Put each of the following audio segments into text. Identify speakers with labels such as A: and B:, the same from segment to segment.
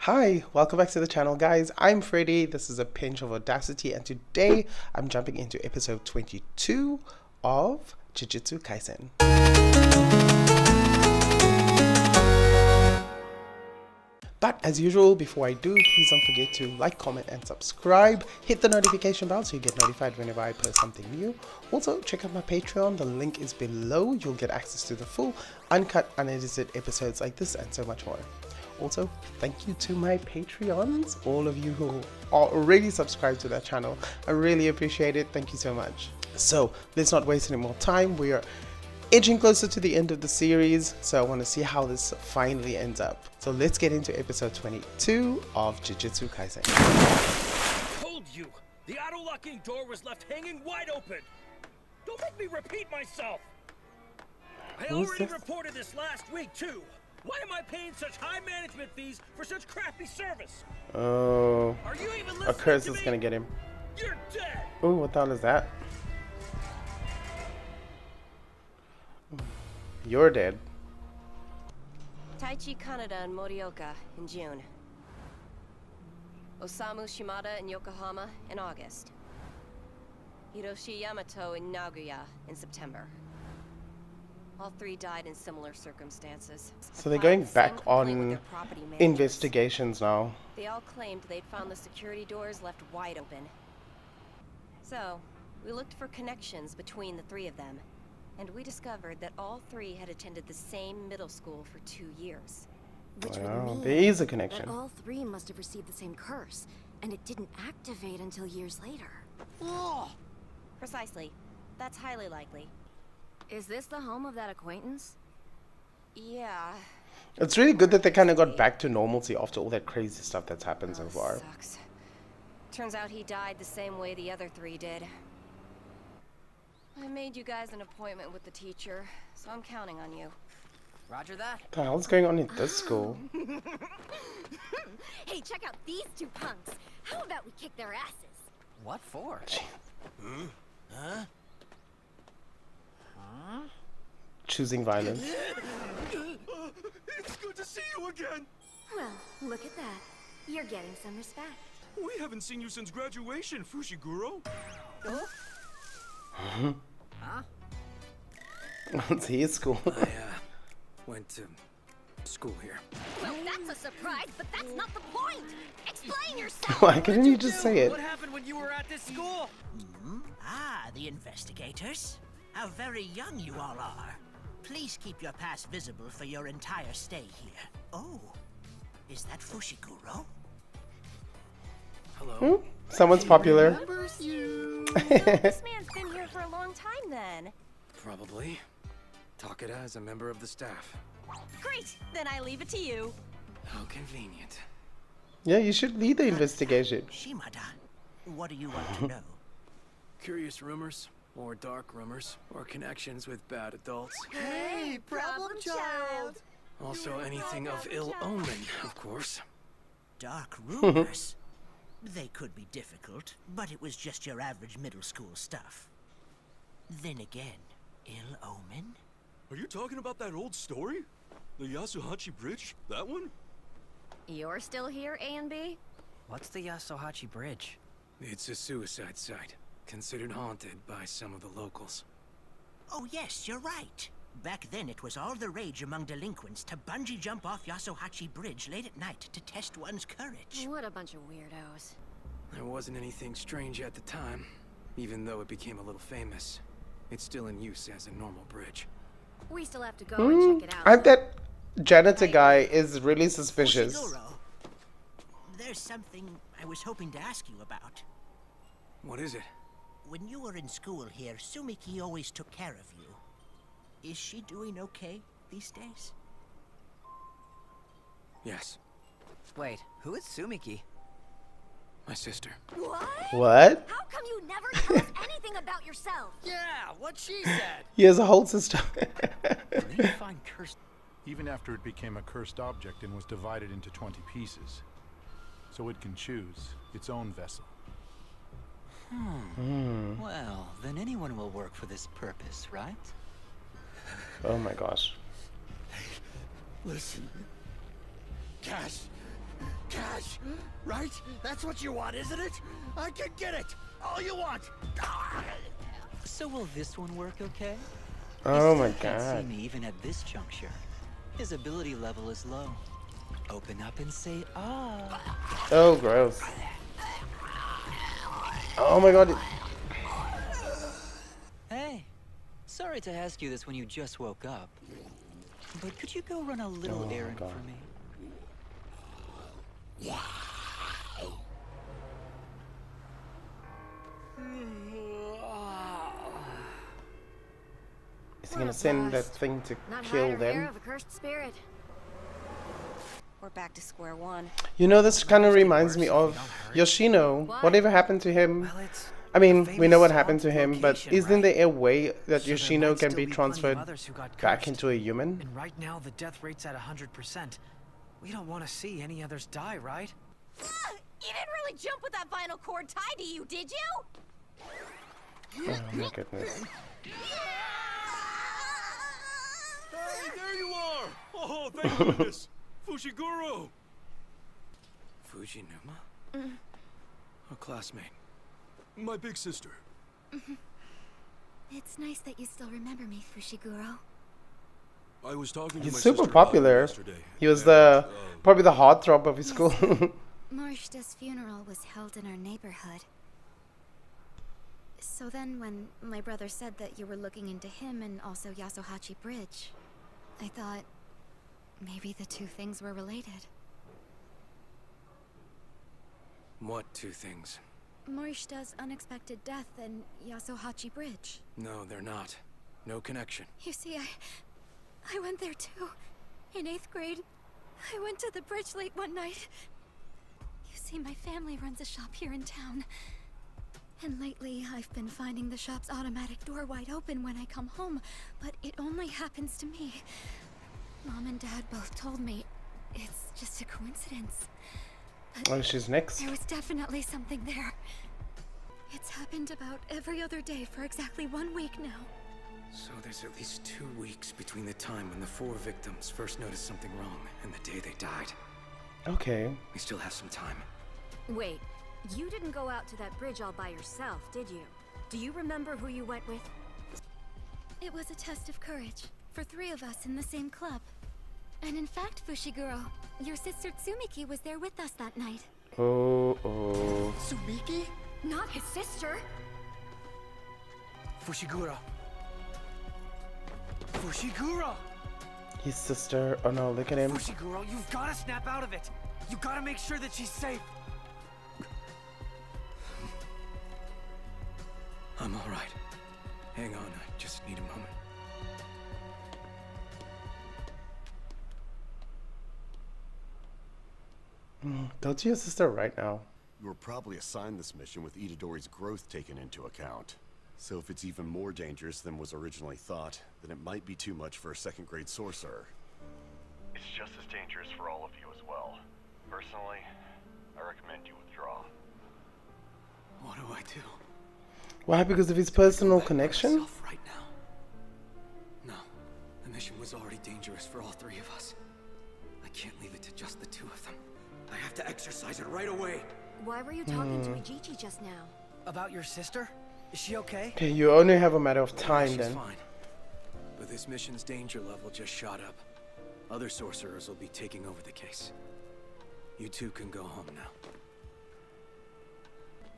A: Hi, welcome back to the channel, guys. I'm Freddy. This is a pinch of audacity, and today I'm jumping into episode 22 of Jujutsu Kaisen. But as usual, before I do, please don't forget to like, comment, and subscribe. Hit the notification bell so you get notified whenever I post something new. Also, check out my Patreon. The link is below. You'll get access to the full, uncut, unedited episodes like this and so much more. Also, thank you to my Patreons, all of you who are already subscribed to that channel. I really appreciate it. Thank you so much. So let's not waste any more time. We are edging closer to the end of the series, so I want to see how this finally ends up. So let's get into episode 22 of Jujutsu Kaisen.
B: I told you, the auto-locking door was left hanging wide open. Don't make me repeat myself. I already reported this last week too. Why am I paying such high management fees for such crappy service?
A: Oh,
B: Are you even
A: a curse is gonna get him.
B: You're dead.
A: Oh, what the hell is that? You're dead.
C: Taichi Kaneda in Morioka in June. Osamu Shimada in Yokohama in August. Hiroshi Yamato in Nagoya in September. All three died in similar circumstances.
A: So they're going back on investigations now.
C: They all claimed they'd found the security doors left wide open. So, we looked for connections between the three of them. And we discovered that all three had attended the same middle school for 2 years.
D: Which would
A: Wow,
D: mean
A: there is a connection.
D: that all three must have received the same curse, and it didn't activate until years later.
B: Oh,
C: Precisely. That's highly likely.
D: Is this the home of that acquaintance?
C: Yeah.
A: It's really good that they kind of got back to normalcy after all that crazy stuff that's happened so far.
C: Sucks. Turns out he died the same way the other three did. I made you guys an appointment with the teacher, so I'm counting on you.
B: Roger that.
A: What the hell's going on in this school?
D: Hey, check out these two punks. How about we kick their asses?
B: What for? Huh?
A: Choosing violence.
E: It's good to see you again!
D: Well, look at that. You're getting some respect.
E: We haven't seen you since graduation, Fushiguro.
A: It's his school.
B: I went to school here.
D: Well, that's a surprise, but that's not the point. Explain yourself.
A: Why couldn't you just say it?
B: What happened when you were at this school?
F: Ah, the investigators. How very young you all are. Please keep your past visible for your entire stay here. Oh, is that Fushiguro?
B: Hello.
A: Someone's popular.
C: So this man's been here for a long time then.
B: Probably. Takeda is a member of the staff.
C: Great! Then I leave it to you.
B: How convenient.
A: Yeah, you should lead the investigation.
F: Shimada, what do you want to know?
B: Curious rumors, or dark rumors, or connections with bad adults.
C: Hey, problem child!
B: Also anything of ill omen, of course.
F: Dark rumors? They could be difficult, but it was just your average middle school stuff. Then again, ill omen?
E: Are you talking about that old story? The Yasuhachi Bridge? That one?
D: You're still here, A and B?
G: What's the Yasuhachi Bridge?
B: It's a suicide site, considered haunted by some of the locals.
F: Oh yes, you're right. Back then it was all the rage among delinquents to bungee jump off Yasuhachi Bridge late at night to test one's courage.
D: What a bunch of weirdos.
B: There wasn't anything strange at the time, even though it became a little famous. It's still in use as a normal bridge.
D: We still have to go and check it out.
A: And that janitor guy is really suspicious.
F: Fushiguro, there's something I was hoping to ask you about.
B: What is it?
F: When you were in school here, Sumiki always took care of you. Is she doing okay these days?
B: Yes,
G: Wait, who is Sumiki?
B: my sister.
D: What?
A: What?
D: How come you never tell us anything about yourself?
B: Yeah, what she said.
A: He has a whole system.
G: Find cursed.
H: Even after it became a cursed object and was divided into 20 pieces. So it can choose its own vessel.
G: Well, then anyone will work for this purpose, right?
A: Oh my gosh.
E: Listen. Cash.
B: Right? That's what you want, isn't it? I can get it! All you want!
G: So will this one work okay?
A: Oh
G: He
A: my
G: still can't see
A: god.
G: me even at this juncture. His ability level is low. Open up and say ah.
A: Oh, gross. Oh my god.
G: Hey, sorry to ask you this when you just woke up, but could you go run a little errand for me?
A: Is he gonna send that thing to kill them?
D: Of a cursed spirit.
C: We're back to square one.
A: You know, this kind of reminds me of Yoshino. Whatever happened to him?
I: Well, it's
A: I mean, we know what
I: famous
A: happened to him, but
I: location,
A: isn't
I: right?
A: there a way that
I: So there
A: Yoshino
I: might
A: can
I: still
A: be
I: plenty of
A: transferred
I: others who got
A: back
I: cursed.
A: into a human?
I: And right now, the death rate's at 100%. We don't want to see any others die, right?
C: You didn't really jump with that vinyl cord tied to you, did you?
A: Oh my goodness.
E: Hey, there you are! Oh, thank goodness! Fushiguro!
B: Fujinuma? A classmate.
E: My big sister.
D: It's nice that you still remember me, Fushiguro.
E: I was talking to
A: He's
E: my
A: super
E: sister about him
A: popular.
E: yesterday,
A: He was
E: and,
A: the probably the heartthrob of his school.
D: Morishita's funeral was held in our neighborhood. So then when my brother said that you were looking into him and also Yasuhachi Bridge, I thought maybe the two things were related.
B: What two things?
D: Morishita's unexpected death and Yasuhachi Bridge.
B: No, they're not. No connection.
D: You see, I went there too. In 8th grade, I went to the bridge late one night. You see, my family runs a shop here in town. And lately, I've been finding the shop's automatic door wide open when I come home, but it only happens to me. Mom and Dad both told me it's just a coincidence. But
A: Oh, she's next.
D: there was definitely something there. It's happened about every other day for exactly 1 week now.
B: So there's at least 2 weeks between the time when the 4 victims first noticed something wrong and the day they died.
A: Okay.
B: We still have some time.
D: Wait, you didn't go out to that bridge all by yourself, did you? Do you remember who you went with? It was a test of courage for 3 of us in the same club. And in fact, Fushiguro, your sister Tsumiki was there with us that night.
A: Oh.
B: Tsumiki?
D: Not his sister!
I: Fushiguro. Fushiguro!
A: His sister. Oh no, look at him.
I: Fushiguro, you've got to snap out of it. You got to make sure that she's safe.
B: I'm all right. Hang on, I just need a moment.
A: Go to your sister right now.
J: You were probably assigned this mission with Itadori's growth taken into account. So if it's even more dangerous than was originally thought, then it might be too much for a second-grade sorcerer.
K: It's just as dangerous for all of you as well. Personally, I recommend you withdraw.
B: What do I do?
A: Why? Because of his personal
B: Back
A: connection?
B: myself right now? No, the mission was already dangerous for all 3 of us. I can't leave it to just the 2 of them. I have to exercise it right away.
D: Why were you talking to Ijichi just now?
I: About your sister? Is she okay?
A: Okay, you only have a matter of
B: Yeah,
A: time
B: she's
A: then.
B: fine. But this mission's danger level just shot up. Other sorcerers will be taking over the case. You 2 can go home now.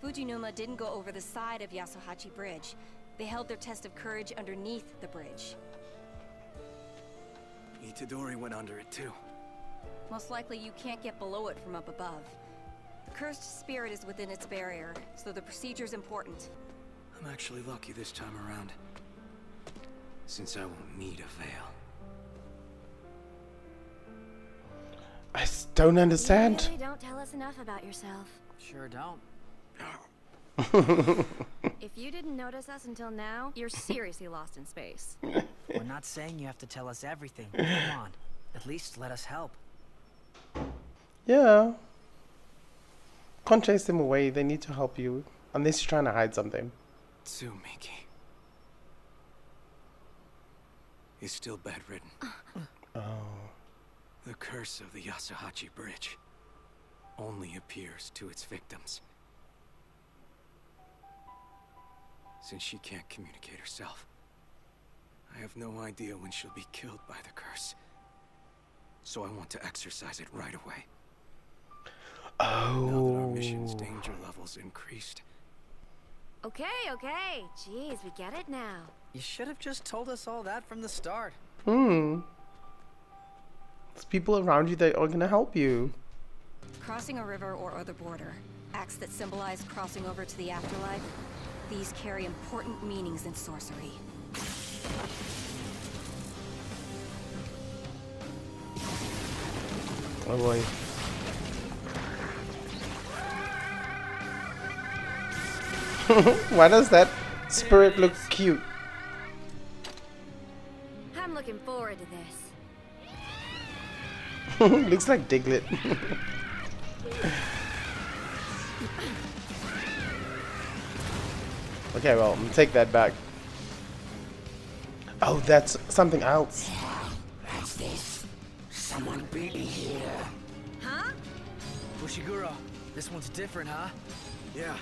C: Fujinuma didn't go over the side of Yasuhachi Bridge. They held their test of courage underneath the bridge.
B: Itadori went under it too.
C: Most likely you can't get below it from up above. The cursed spirit is within its barrier, so the procedure's important.
B: I'm actually lucky this time around, since I won't need a veil.
A: I don't understand.
D: You really don't tell us enough about yourself.
I: Sure don't.
D: If you didn't notice us until now, you're seriously lost in space.
I: We're not saying you have to tell us everything. Come on. At least let us help.
A: Yeah. Can't chase them away. They need to help you. Unless you're trying to hide something.
B: Tsumiki. He's still bedridden.
A: Oh.
B: The curse of the Yasuhachi Bridge.
E: only appears to its victims. Since she can't communicate herself, I have no idea when she'll be killed by the curse. So I want to exercise it right away.
A: Oh.
E: Now that our mission's danger levels increased.
D: Okay. Jeez, we get it now.
I: You should have just told us all that from the start.
A: There's people around you that are gonna help you.
C: Crossing a river or other border. Acts that symbolize crossing over to the afterlife. These carry important meanings in sorcery.
A: Oh boy. Why does that spirit look cute?
D: I'm looking forward to this.
A: Looks like Diglett. Okay, well, I'm gonna take that back. Oh, that's something else.
L: What's this? Someone really here?
D: Huh?
I: Fushiguro, this one's different, huh?
E: Yeah.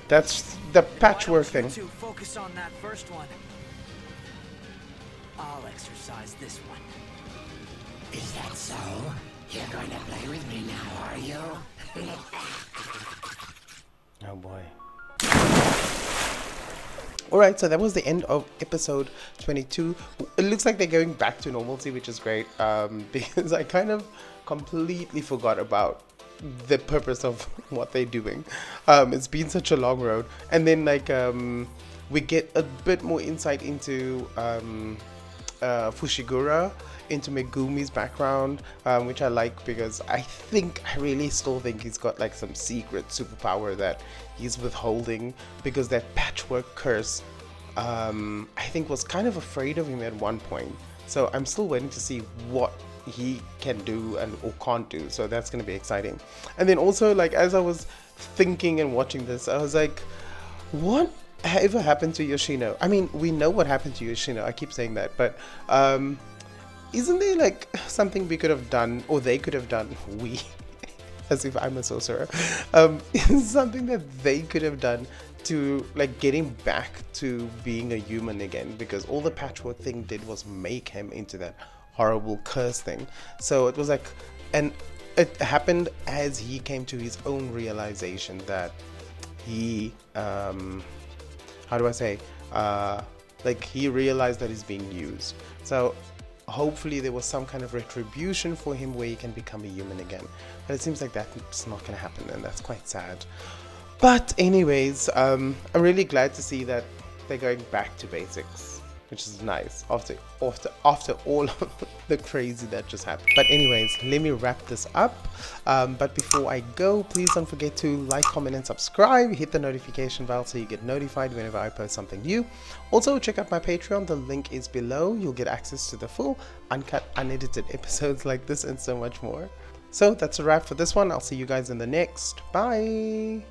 A: That's the patchwork thing.
I: To focus on that first one. I'll exercise this one.
L: Is that so? You're going to play with me now, are you?
A: Oh boy. Alright, so that was the end of episode 22. It looks like they're going back to normalcy, which is great, because I kind of completely forgot about the purpose of what they're doing. It's been such a long road. And then like we get a bit more insight into Fushiguro, into Megumi's background, which I like, because I really still think he's got like some secret superpower that he's withholding, because that patchwork curse I think was kind of afraid of him at one point. So I'm still waiting to see what he can do and or can't do, so that's going to be exciting. And then also, like, as I was thinking and watching this, I was like, what ever happened to Yoshino? I mean, we know what happened to Yoshino, I keep saying that, but isn't there like something we could have done, or they could have done, we as if I'm a sorcerer, something that they could have done to like get him back to being a human again, because all the patchwork thing did was make him into that horrible curse thing. So it was like, and it happened as he came to his own realization that he how do I say, like he realized that he's being used. So hopefully there was some kind of retribution for him where he can become a human again, but it seems like that's not gonna happen, and that's quite sad. But anyways, I'm really glad to see that they're going back to basics, which is nice after all of the crazy that just happened. But anyways, let me wrap this up. But before I go, please don't forget to like, comment and subscribe. Hit the notification bell so you get notified whenever I post something new. Also check out my Patreon, the link is below. You'll get access to the full uncut, unedited episodes like this and so much more. So that's a wrap for this one. I'll see you guys in the next. Bye.